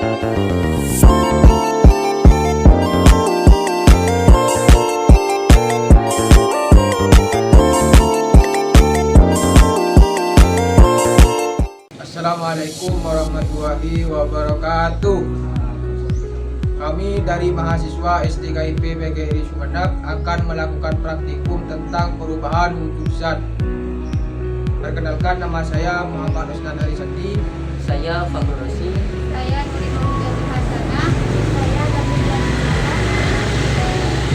Assalamualaikum warahmatullahi wabarakatuh. Kami dari mahasiswa STKIP PGRI Sumeneb akan melakukan praktikum tentang perubahan wujud zat. Perkenalkan, nama saya Muhammad Usnan Arisandi. Saya Fagur Rosi. Saya Nurul Hasanah. Saya David.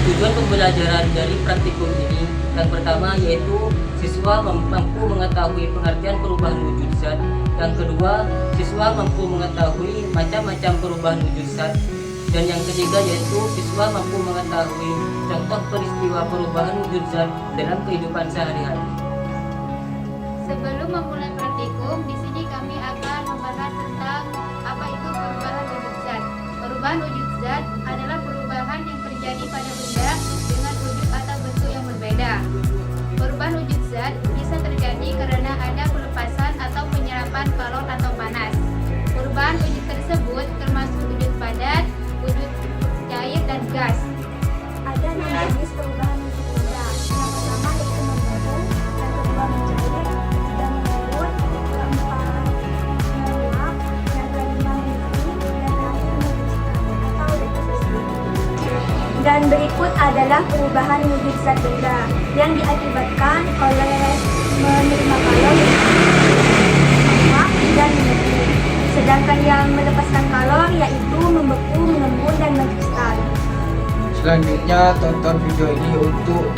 Tujuan pembelajaran dari praktikum ini yang pertama yaitu siswa mampu mengetahui pengertian perubahan wujud zat. Yang kedua, siswa mampu mengetahui macam-macam perubahan wujud zat. Dan yang ketiga yaitu siswa mampu mengetahui contoh peristiwa perubahan wujud zat dalam kehidupan sehari-hari. Sebelum memulai praktikum, di sini kami akan membahas tentang apa itu perubahan wujud zat. Perubahan wujud zat adalah perubahan yang terjadi pada benda dengan wujud atau bentuk yang berbeda. Perubahan wujud zat bisa terjadi karena ada pelepasan atau penyerapan kalor atau panas. Perubahan wujud tersebut termasuk wujud padat, wujud cair, dan gas. Ada 6 jenis perubahan wujud benda. Yang pertama yaitu membengkak, yang kedua mencair, dan mengurut, keempat meluap, yang kelima mengisi, dan terakhir mengkristal atau deposisi. Dan berikut adalah perubahan wujud zat benda yang diakibatkan oleh menerima kalor, menguap, dan menepi. Sedangkan yang melepaskan kalor yaitu membeku, mengembun, dan mengkristal. Selanjutnya tonton video ini untuk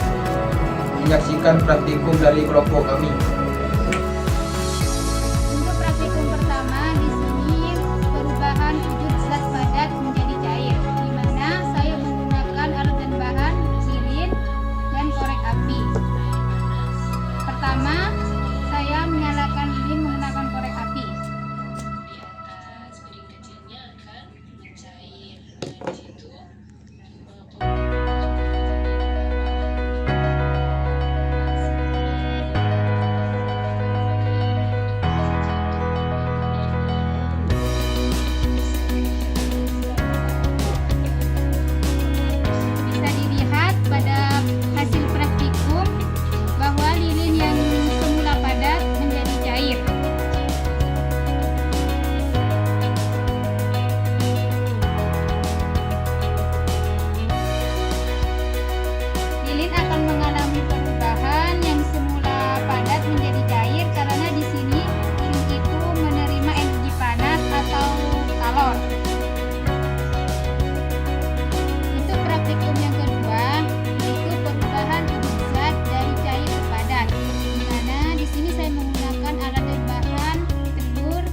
menyaksikan praktikum dari kelompok kami. Untuk praktikum pertama, di sini perubahan wujud zat padat menjadi cair, di mana saya menggunakan alat dan bahan lilin dan korek api. Pertama, saya menyalakan lilin menggunakan korek api. Bisa dilihat pada hasil praktikum bahwa lilin yang semula padat menjadi cair. Lilin akan mengalami perubahan yang semula padat menjadi cair karena di sini lilin itu menerima energi panas atau kalor. Untuk praktikum yang kedua, yaitu perubahan wujud zat dari cair ke padat. Di mana di sini saya menggunakan alat dan bahan telur,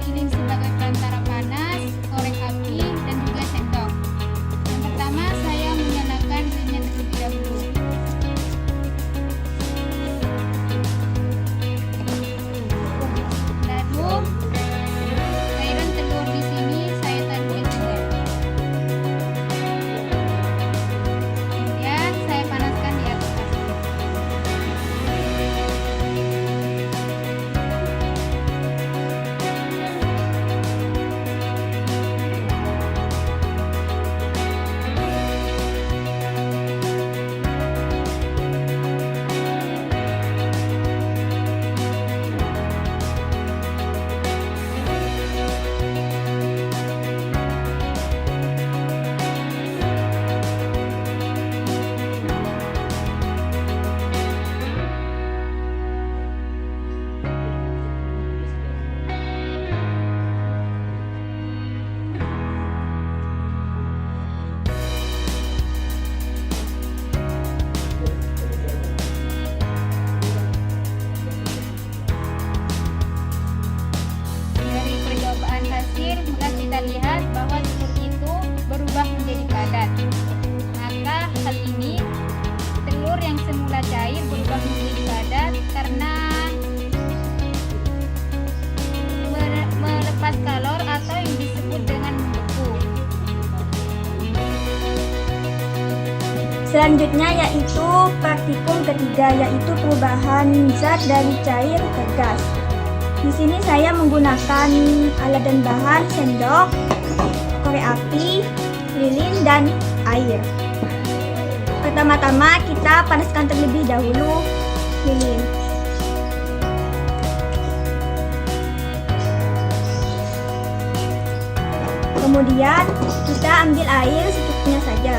lilin sebagai perantara panas, korek api, dan juga sendok. Yang pertama, saya menyalakan lilinnya terlebih dahulu. Lalu cairan telur di sini saya taruh di telur. Kemudian saya panaskan di atas api. Dari percobaan hasil, maka kita lihat bahwa telur itu berubah menjadi padat. Maka hal ini telur yang semula cair berubah menjadi padat karena melepas kalor atau yang disebut dengan membeku. Selanjutnya yaitu praktikum ketiga, yaitu perubahan zat dari cair ke gas. Di sini saya menggunakan alat dan bahan sendok, korek api, lilin, dan air. Pertama-tama kita panaskan terlebih dahulu lilin. Kemudian kita ambil air secukupnya saja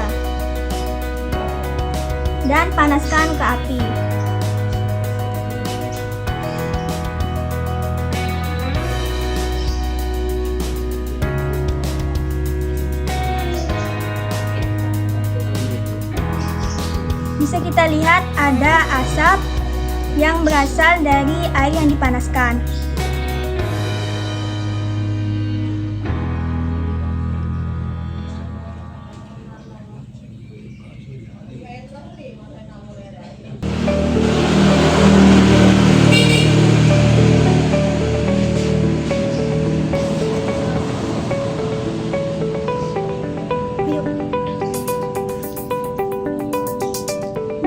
dan panaskan ke api. Bisa kita lihat ada asap yang berasal dari air yang dipanaskan.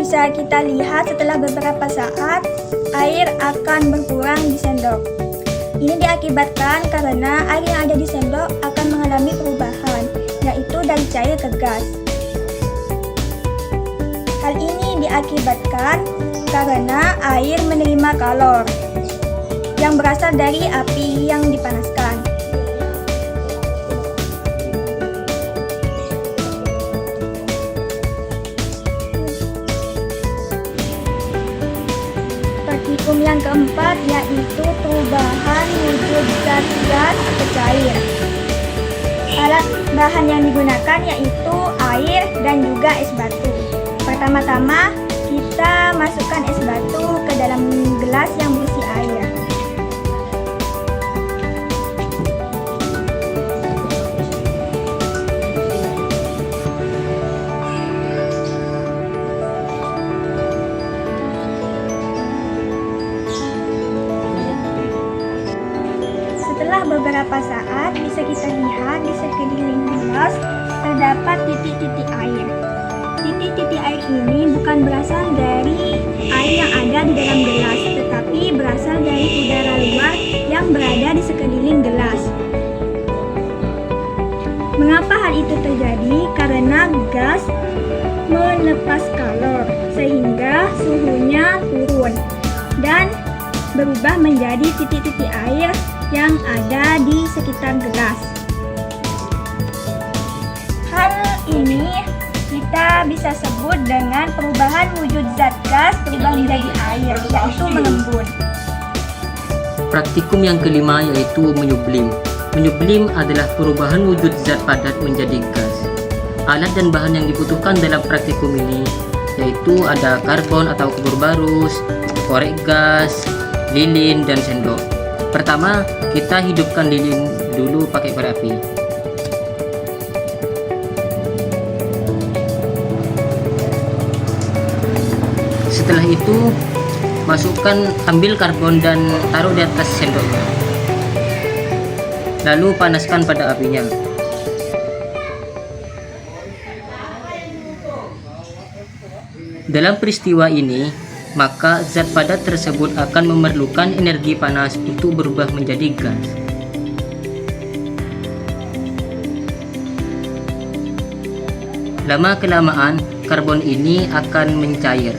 Bisa kita lihat setelah beberapa saat air akan berkurang di sendok. Ini diakibatkan karena air yang ada di sendok akan mengalami perubahan, yaitu dari cair ke gas. Hal ini diakibatkan karena air menerima kalor yang berasal dari api yang dipanaskan. Praktikum yang keempat yaitu perubahan wujud zat gas ke cair. Alat bahan yang digunakan yaitu air dan juga es batu. Pertama-tama kita masukkan es batu ke dalam gelas yang berisi air. Setelah beberapa saat bisa kita lihat di sekeliling gelas terdapat titik-titik air. Titik-titik air ini bukan berasal dari air yang ada di dalam gelas, tetapi berasal dari udara luar yang berada di sekeliling gelas. Mengapa hal itu terjadi? Karena gas melepas kalor sehingga suhunya turun dan berubah menjadi titik-titik air yang ada di sekitar gelas. Hal ini kita bisa sebut dengan perubahan wujud zat gas berubah menjadi air, yaitu mengembun. Praktikum yang kelima yaitu menyublim. Menyublim adalah perubahan wujud zat padat menjadi gas. Alat dan bahan yang dibutuhkan dalam praktikum ini yaitu ada karbon atau kubur barus, korek gas, lilin, dan sendok. Pertama, kita hidupkan lilin dulu pakai korek api. Setelah itu, ambil karbon dan taruh di atas sendoknya. Lalu panaskan pada apinya. Dalam peristiwa ini, maka zat padat tersebut akan memerlukan energi panas untuk berubah menjadi gas. Lama-kelamaan, karbon ini akan mencair.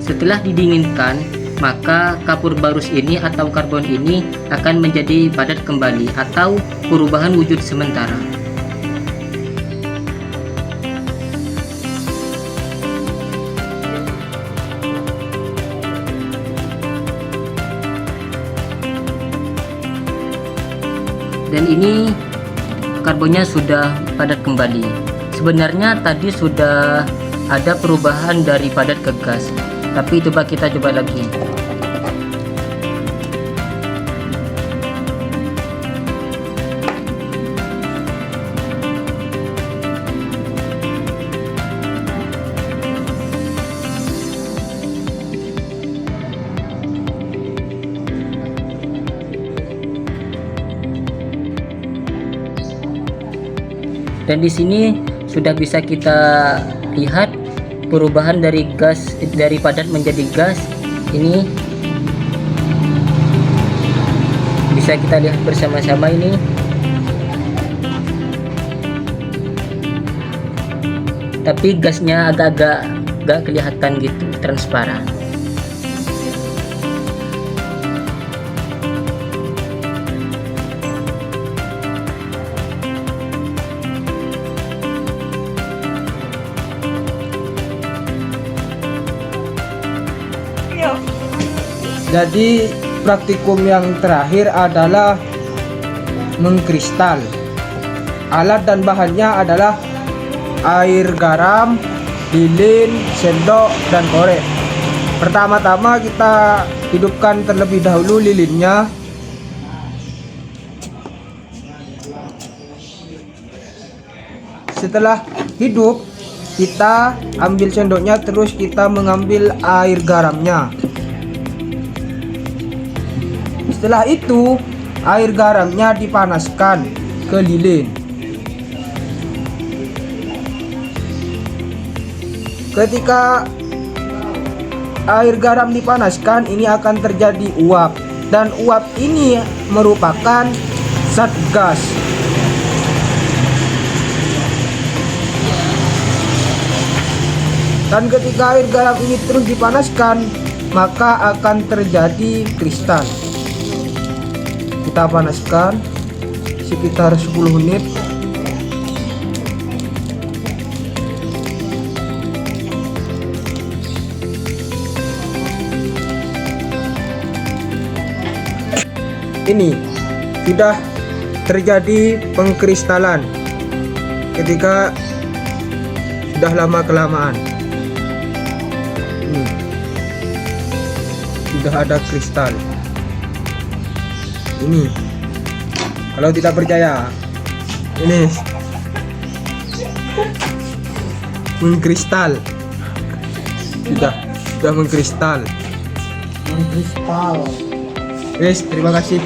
Setelah didinginkan, maka kapur barus ini atau karbon ini akan menjadi padat kembali atau perubahan wujud sementara. Dan ini karbonnya sudah padat kembali. Sebenarnya tadi sudah ada perubahan dari padat ke gas, tapi kita coba lagi. Dan di sini sudah bisa kita lihat perubahan dari padat menjadi gas. Ini Bisa kita lihat bersama-sama ini. Tapi gasnya agak-agak gak kelihatan gitu, transparan. Jadi praktikum yang terakhir adalah mengkristal. Alat dan bahannya adalah air garam, lilin, sendok, dan korek. Pertama-tama kita hidupkan terlebih dahulu lilinnya. Setelah hidup, kita ambil sendoknya, terus kita mengambil air garamnya. Setelah itu, air garamnya dipanaskan ke lilin. Ketika air garam dipanaskan, ini akan terjadi uap, dan uap ini merupakan zat gas. Dan ketika air garam ini terus dipanaskan, maka akan terjadi kristal. Kita panaskan sekitar 10 menit. Ini sudah terjadi pengkristalan ketika sudah lama kelamaan. Ini sudah ada kristal. Ini kalau tidak percaya, ini mengkristal, sudah mengkristal. Yes, terima kasih.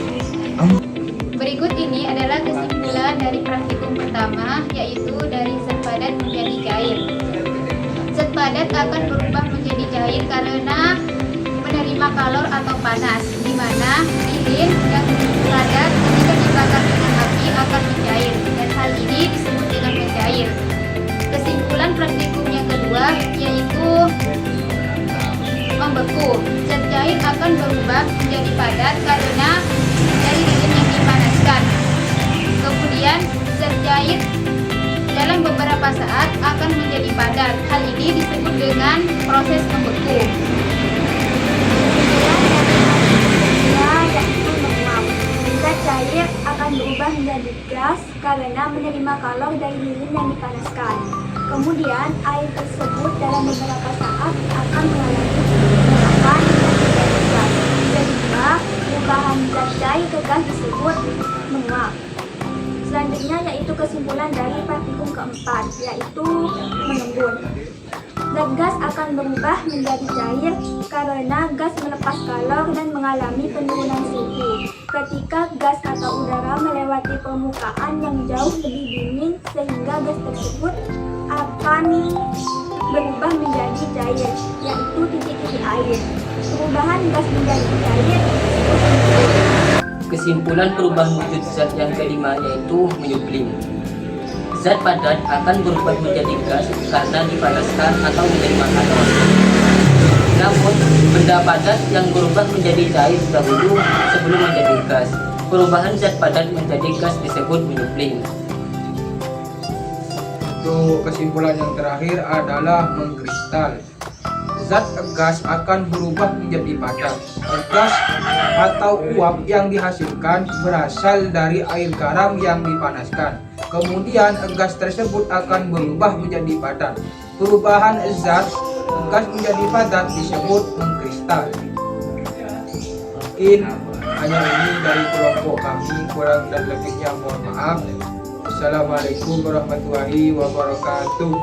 Berikut ini adalah kesimpulan dari praktikum pertama, yaitu dari zat padat menjadi cair. Zat padat akan berubah menjadi cair karena menerima kalor atau panas, di mana lilin yang padat ketika dibakar dengan api akan mencair, dan hal ini disebut dengan mencair. Kesimpulan praktikum yang kedua yaitu membeku. Zat cair akan berubah menjadi padat karena dari lilin yang dipanaskan. Kemudian zat cair dalam beberapa saat akan menjadi padat. Hal ini disebut dengan proses membeku. Yaitu menguap. Zat cair akan berubah menjadi gas karena menerima kalor dari lilin yang dipanaskan. Kemudian air tersebut dalam beberapa saat akan mengalami pembukaan menjadi gas. Kedua, perubahan zat cair ke gas disebut menguap. Selanjutnya yaitu kesimpulan dari praktikum keempat, yaitu mengembun. Zat gas akan berubah menjadi cair karena gas melepas kalor dan mengalami penurunan suhu. Ketika gas atau udara melewati permukaan yang jauh lebih dingin, sehingga gas tersebut akan berubah menjadi cair, yaitu titik-titik air. Perubahan gas menjadi cair. Kesimpulan perubahan wujud zat yang kelima yaitu menyublim. Zat padat akan berubah menjadi gas karena dipanaskan atau menerima kalor. Namun, benda padat yang berubah menjadi cair dahulu sebelum menjadi gas. Perubahan zat padat menjadi gas disebut menyublim. Untuk kesimpulan yang terakhir adalah mengkristal. Zat gas akan berubah menjadi padat. Gas atau uap yang dihasilkan berasal dari air garam yang dipanaskan. Kemudian gas tersebut akan berubah menjadi padat. Perubahan zat gas menjadi padat disebut mengkristal. Mungkin hanya ini dari kelompok kami, kurang dan lebihnya mohon maaf. Assalamualaikum warahmatullahi wabarakatuh.